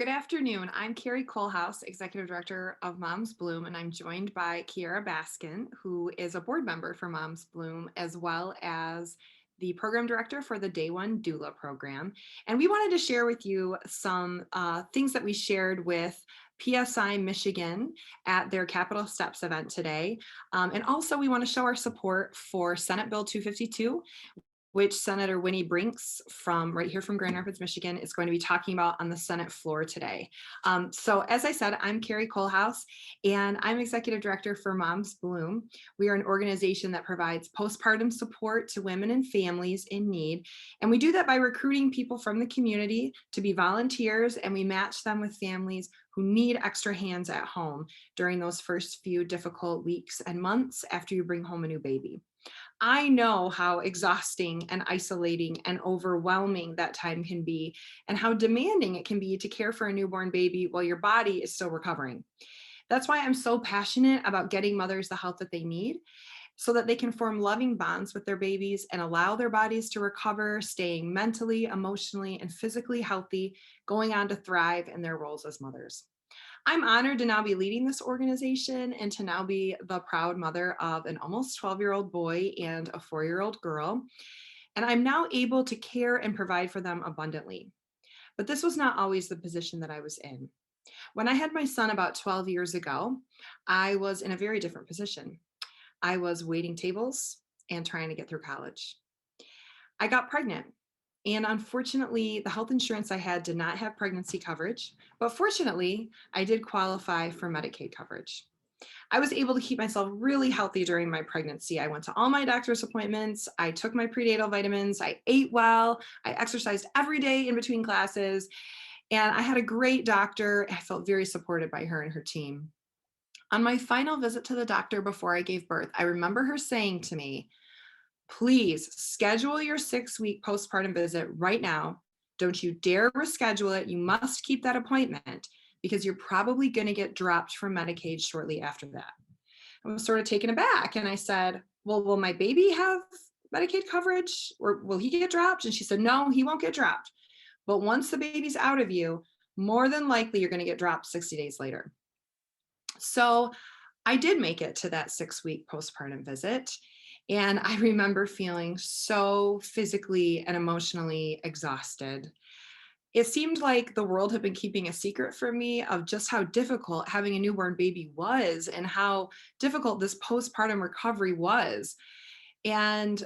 Good afternoon. I'm Carrie Kolehouse, Executive Director of MomsBloom, and I'm joined by Kiara Baskin, who is a board member for MomsBloom, as well as the program director for the Day One Doula program. And we wanted to share with you some things that we shared with PSI Michigan at their Capital Steps event today. And also we want to show our support for Senate Bill 252, which Senator Winnie Brinks from right here from Grand Rapids, Michigan, is going to be talking about on the Senate floor today. So as I said, I'm Carrie Kolehouse, and I'm Executive Director for MomsBloom. We are an organization that provides postpartum support to women and families in need. And we do that by recruiting people from the community to be volunteers, and we match them with families who need extra hands at home during those first few difficult weeks and months after you bring home a new baby. I know how exhausting and isolating and overwhelming that time can be, and how demanding it can be to care for a newborn baby while your body is still recovering. That's why I'm so passionate about getting mothers the help that they need so that they can form loving bonds with their babies and allow their bodies to recover, staying mentally, emotionally, and physically healthy, going on to thrive in their roles as mothers. I'm honored to now be leading this organization and to now be the proud mother of an almost 12-year-old boy and a 4-year-old girl. And I'm now able to care and provide for them abundantly. But this was not always the position that I was in. When I had my son about 12 years ago, I was in a very different position. I was waiting tables and trying to get through college. I got pregnant. And unfortunately, the health insurance I had did not have pregnancy coverage, but fortunately, I did qualify for Medicaid coverage. I was able to keep myself really healthy during my pregnancy. I went to all my doctor's appointments. I took my prenatal vitamins. I ate well. I exercised every day in between classes. And I had a great doctor. I felt very supported by her and her team. On my final visit to the doctor before I gave birth, I remember her saying to me, "Please schedule your 6-week postpartum visit right now. Don't you dare reschedule it. You must keep that appointment because you're probably going to get dropped from Medicaid shortly after that." I was sort of taken aback and I said, "Well, will my baby have Medicaid coverage or will he get dropped?" And she said, "No, he won't get dropped. But once the baby's out of you, more than likely you're going to get dropped 60 days later." So I did make it to that 6-week postpartum visit. And I remember feeling so physically and emotionally exhausted. It seemed like the world had been keeping a secret from me of just how difficult having a newborn baby was and how difficult this postpartum recovery was. And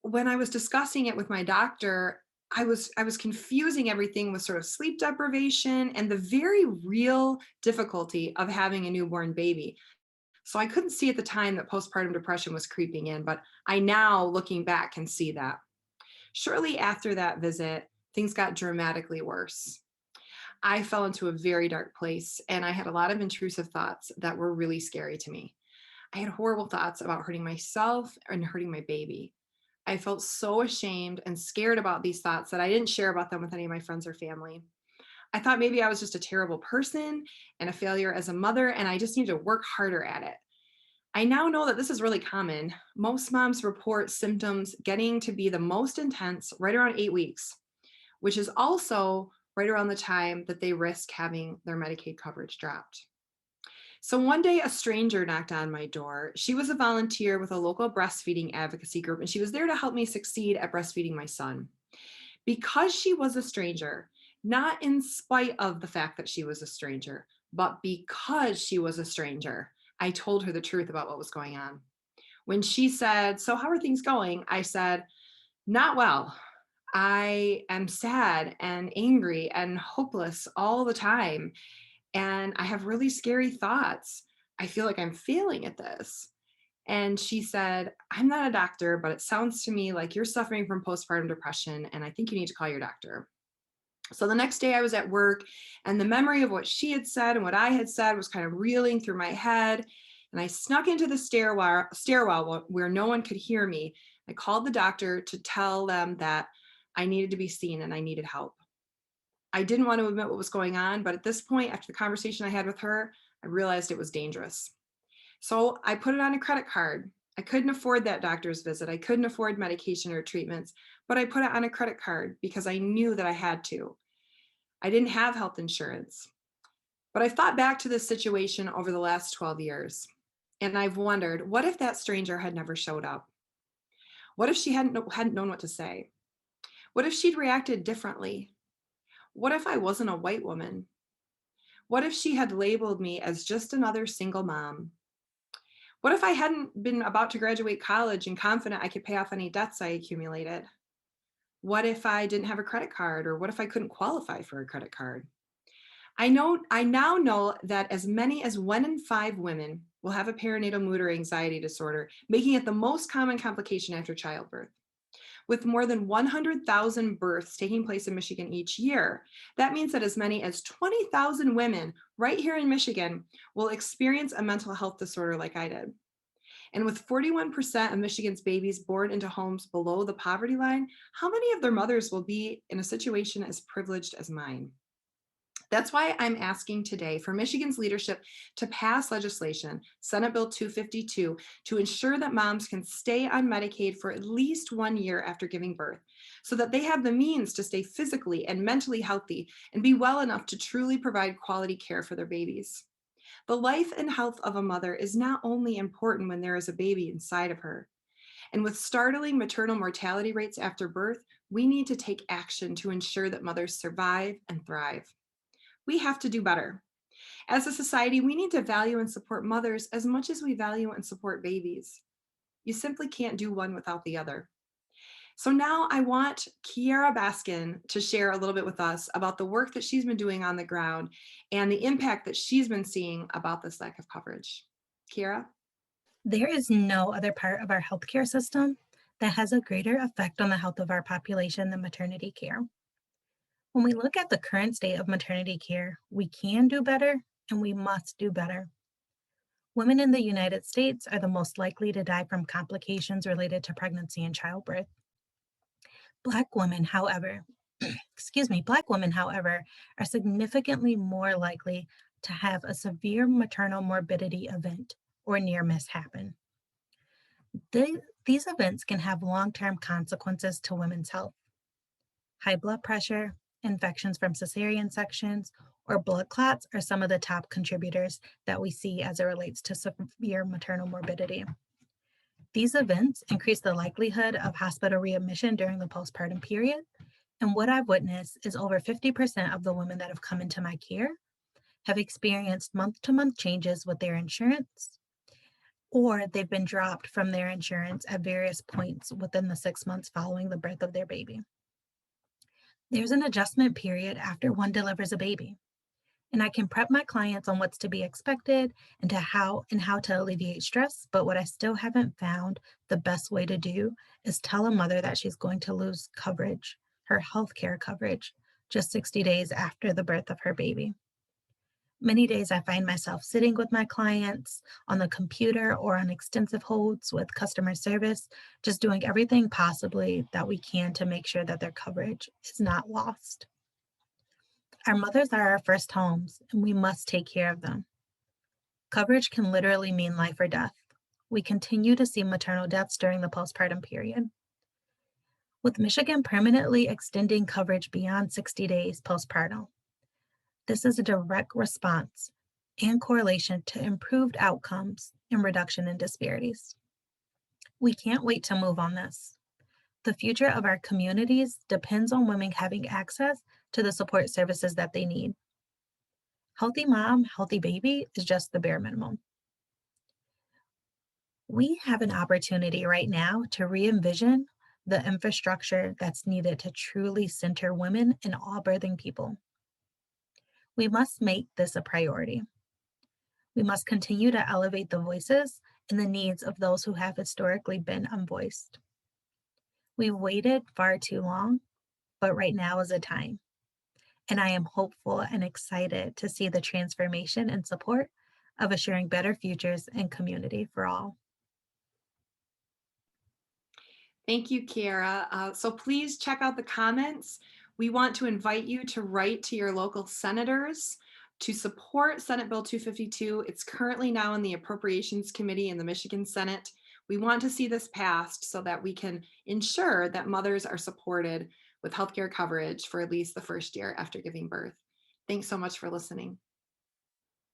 when I was discussing it with my doctor, I was confusing everything with sort of sleep deprivation and the very real difficulty of having a newborn baby. So I couldn't see at the time that postpartum depression was creeping in, but I now, looking back, can see that. Shortly after that visit, things got dramatically worse. I fell into a very dark place and I had a lot of intrusive thoughts that were really scary to me. I had horrible thoughts about hurting myself and hurting my baby. I felt so ashamed and scared about these thoughts that I didn't share about them with any of my friends or family. I thought maybe I was just a terrible person and a failure as a mother, and I just need to work harder at it. I now know that this is really common. Most moms report symptoms getting to be the most intense right around 8 weeks, which is also right around the time that they risk having their Medicaid coverage dropped. So one day, a stranger knocked on my door. She was a volunteer with a local breastfeeding advocacy group, and she was there to help me succeed at breastfeeding my son. Because she was a stranger, not in spite of the fact that she was a stranger, but because she was a stranger, I told her the truth about what was going on. When she said, "So, how are things going?" I said, "Not well. I am sad and angry and hopeless all the time. And I have really scary thoughts. I feel like I'm failing at this." And she said, "I'm not a doctor, but it sounds to me like you're suffering from postpartum depression, and I think you need to call your doctor." So the next day I was at work, and the memory of what she had said and what I had said was kind of reeling through my head. And I snuck into the stairwell where no one could hear me. I called the doctor to tell them that I needed to be seen and I needed help. I didn't want to admit what was going on, but at this point, after the conversation I had with her, I realized it was dangerous. So I put it on a credit card. I couldn't afford that doctor's visit. I couldn't afford medication or treatments, but I put it on a credit card because I knew that I had to. I didn't have health insurance. But I've thought back to this situation over the last 12 years, and I've wondered, what if that stranger had never showed up? What if she hadn't known what to say? What if she'd reacted differently? What if I wasn't a white woman? What if she had labeled me as just another single mom? What if I hadn't been about to graduate college and confident I could pay off any debts I accumulated? What if I didn't have a credit card, or what if I couldn't qualify for a credit card? I now know that as many as 1 in 5 women will have a perinatal mood or anxiety disorder, making it the most common complication after childbirth. With more than 100,000 births taking place in Michigan each year, that means that as many as 20,000 women right here in Michigan will experience a mental health disorder like I did. And with 41% of Michigan's babies born into homes below the poverty line, how many of their mothers will be in a situation as privileged as mine? That's why I'm asking today for Michigan's leadership to pass legislation, Senate Bill 252, to ensure that moms can stay on Medicaid for at least 1 year after giving birth, so that they have the means to stay physically and mentally healthy and be well enough to truly provide quality care for their babies. The life and health of a mother is not only important when there is a baby inside of her. And with startling maternal mortality rates after birth, we need to take action to ensure that mothers survive and thrive. We have to do better. As a society, we need to value and support mothers as much as we value and support babies. You simply can't do one without the other. So now I want Kiara Baskin to share a little bit with us about the work that she's been doing on the ground and the impact that she's been seeing about this lack of coverage. Kiara? There is no other part of our healthcare system that has a greater effect on the health of our population than maternity care. When we look at the current state of maternity care, we can do better and we must do better. Women in the United States are the most likely to die from complications related to pregnancy and childbirth. Black women, however, Black women, however, are significantly more likely to have a severe maternal morbidity event or near miss happen. These events can have long term consequences to women's health. High blood pressure, infections from cesarean sections, or blood clots are some of the top contributors that we see as it relates to severe maternal morbidity. These events increase the likelihood of hospital readmission during the postpartum period. And what I've witnessed is over 50% of the women that have come into my care have experienced month to month changes with their insurance, or they've been dropped from their insurance at various points within the 6 months following the birth of their baby. There's an adjustment period after one delivers a baby, and I can prep my clients on what's to be expected and how to alleviate stress. But what I still haven't found the best way to do is tell a mother that she's going to lose coverage, her healthcare coverage, just 60 days after the birth of her baby. Many days I find myself sitting with my clients on the computer or on extensive holds with customer service, just doing everything possibly that we can to make sure that their coverage is not lost. Our mothers are our first homes, and we must take care of them. Coverage can literally mean life or death. We continue to see maternal deaths during the postpartum period. With Michigan permanently extending coverage beyond 60 days postpartum, this is a direct response and correlation to improved outcomes and reduction in disparities. We can't wait to move on this. The future of our communities depends on women having access to the support services that they need. Healthy mom, healthy baby is just the bare minimum. We have an opportunity right now to re-envision the infrastructure that's needed to truly center women and all birthing people. We must make this a priority. We must continue to elevate the voices and the needs of those who have historically been unvoiced. We've waited far too long, but right now is the time. And I am hopeful and excited to see the transformation and support of assuring better futures and community for all. Thank you, Kiara. So please check out the comments. We want to invite you to write to your local senators to support Senate Bill 252. It's currently now in the Appropriations Committee in the Michigan Senate. We want to see this passed so that we can ensure that mothers are supported with healthcare coverage for at least the first year after giving birth. Thanks so much for listening.